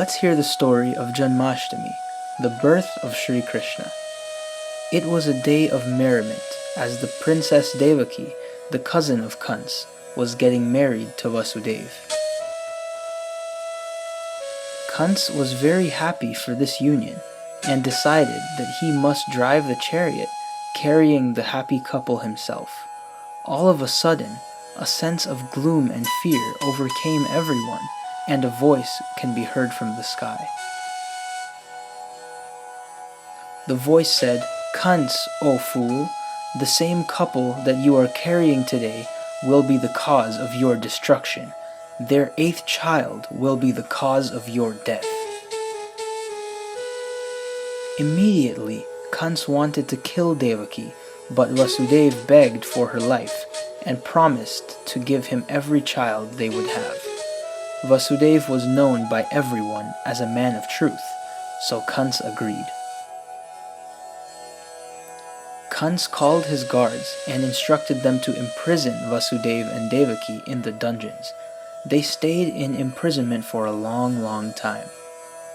let's hear the story of Janmāsthami, the birth of Shri Krishna. It was a day of merriment as the Princess Devaki, the cousin of Kans, was getting married to Vasudeva. Kans was very happy for this union and decided that he must drive the chariot carrying the happy couple himself. All of a sudden, a sense of gloom and fear overcame everyone, and a voice can be heard from the sky. The voice said, "Kans, O fool, the same couple that you are carrying today will be the cause of your destruction. Their 8th child will be the cause of your death." Immediately, Kans wanted to kill Devaki, but Vasudeva begged for her life and promised to give him every child they would have. Vasudeva was known by everyone as a man of truth, so Kans agreed. Kans called his guards and instructed them to imprison Vasudeva and Devaki in the dungeons. They stayed in imprisonment for a long time.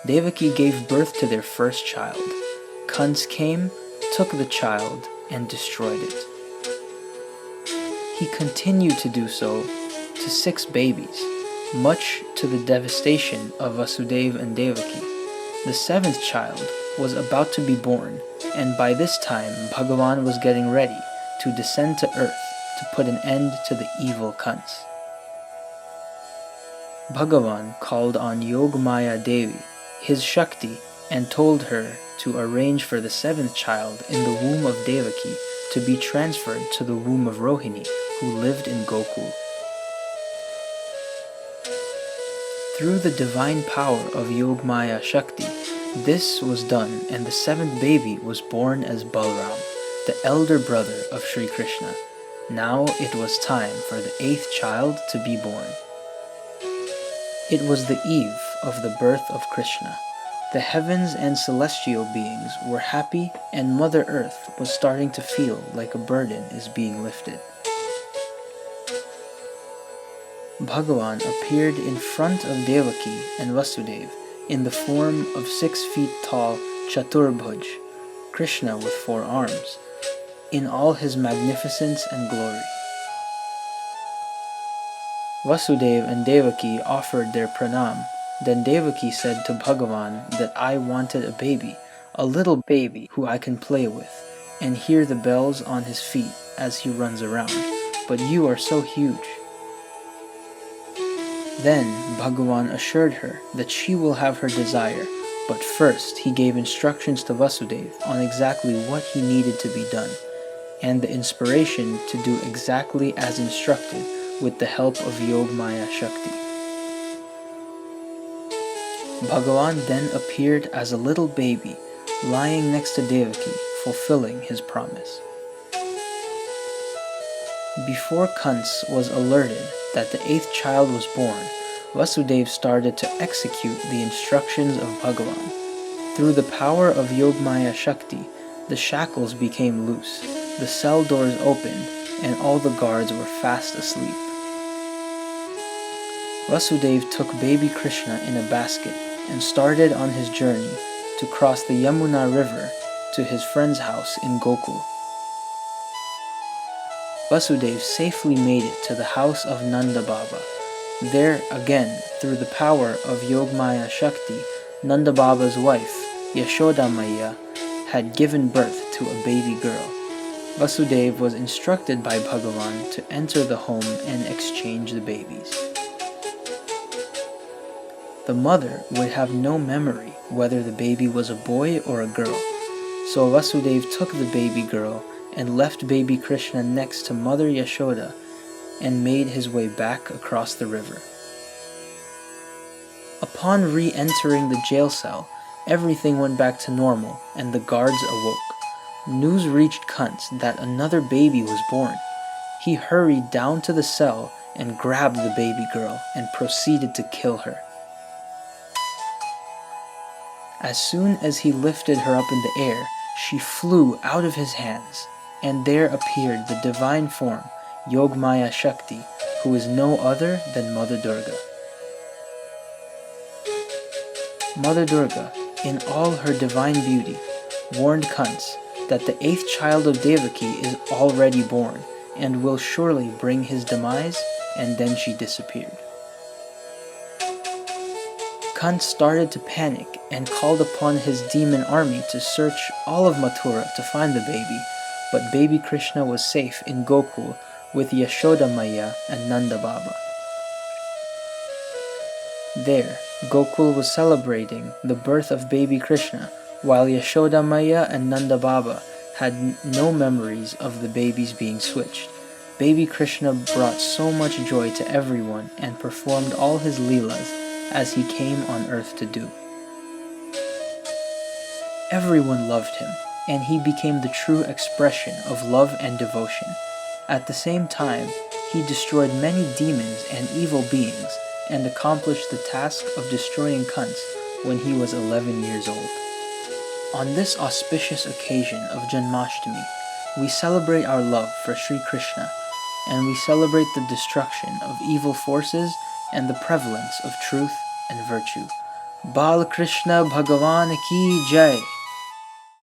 Devaki gave birth to their first child. Kans came, took the child, and destroyed it. He continued to do so to 6 babies, much to the devastation of Vasudeva and Devaki. The 7th child was about to be born, and by this time Bhagavan was getting ready to descend to earth to put an end to the evil Kans. Bhagavan called on Yogamaya Devi, his Shakti, and told her to arrange for the 7th child in the womb of Devaki to be transferred to the womb of Rohini, who lived in Gokul. Through the divine power of Yogamaya Shakti, this was done, and the 7th baby was born as Balaram, the elder brother of Shri Krishna. Now it was time for the 8th child to be born. It was the eve of the birth of Krishna. The heavens and celestial beings were happy, and Mother Earth was starting to feel like a burden is being lifted. Bhagavan appeared in front of Devaki and Vasudeva in the form of 6 feet tall Chaturbhuj, Krishna with 4 arms, in all his magnificence and glory. Vasudeva and Devaki offered their pranam. Then Devaki said to Bhagavan that I wanted a baby, a little baby who I can play with, and hear the bells on his feet as he runs around, but you are so huge. Then Bhagavan assured her that she will have her desire, but first he gave instructions to Vasudeva on exactly what he needed to be done, and the inspiration to do exactly as instructed with the help of Yogamaya Shakti. Bhagavan then appeared as a little baby, lying next to Devaki, fulfilling his promise. Before Kans was alerted that the 8th child was born, Vasudeva started to execute the instructions of Bhagavan. Through the power of Yogamaya Shakti, the shackles became loose, the cell doors opened, and all the guards were fast asleep. Vasudeva took baby Krishna in a basket and started on his journey to cross the Yamuna river to his friend's house in Gokul. Vasudeva safely made it to the house of Nanda Baba. There again, through the power of Yogamaya Shakti, Nanda Baba's wife, Yashoda Maya, had given birth to a baby girl. Vasudeva was instructed by Bhagavan to enter the home and exchange the babies. The mother would have no memory whether the baby was a boy or a girl, so Vasudeva took the baby girl and left baby Krishna next to Mother Yashoda and made his way back across the river. Upon re-entering the jail cell, everything went back to normal and the guards awoke. News reached Kans that another baby was born. He hurried down to the cell and grabbed the baby girl and proceeded to kill her. As soon as he lifted her up in the air, she flew out of his hands, and there appeared the divine form, Yogamaya Shakti, who is no other than Mother Durga. Mother Durga, in all her divine beauty, warned Kans that the 8th child of Devaki is already born and will surely bring his demise, and then she disappeared. Kans started to panic and called upon his demon army to search all of Mathura to find the baby, but baby Krishna was safe in Gokul with Yashoda Maya and Nanda Baba. There, Gokul was celebrating the birth of baby Krishna, while Yashoda Maya and Nanda Baba had no memories of the babies being switched. Baby Krishna brought so much joy to everyone and performed all his leelas as he came on earth to do. Everyone loved him, and he became the true expression of love and devotion. At the same time, he destroyed many demons and evil beings and accomplished the task of destroying Kans when he was 11 years old. On this auspicious occasion of Janmāsthami, we celebrate our love for Sri Krishna, and we celebrate the destruction of evil forces and the prevalence of truth and virtue. Bal Krishna Bhagavan Ki Jai!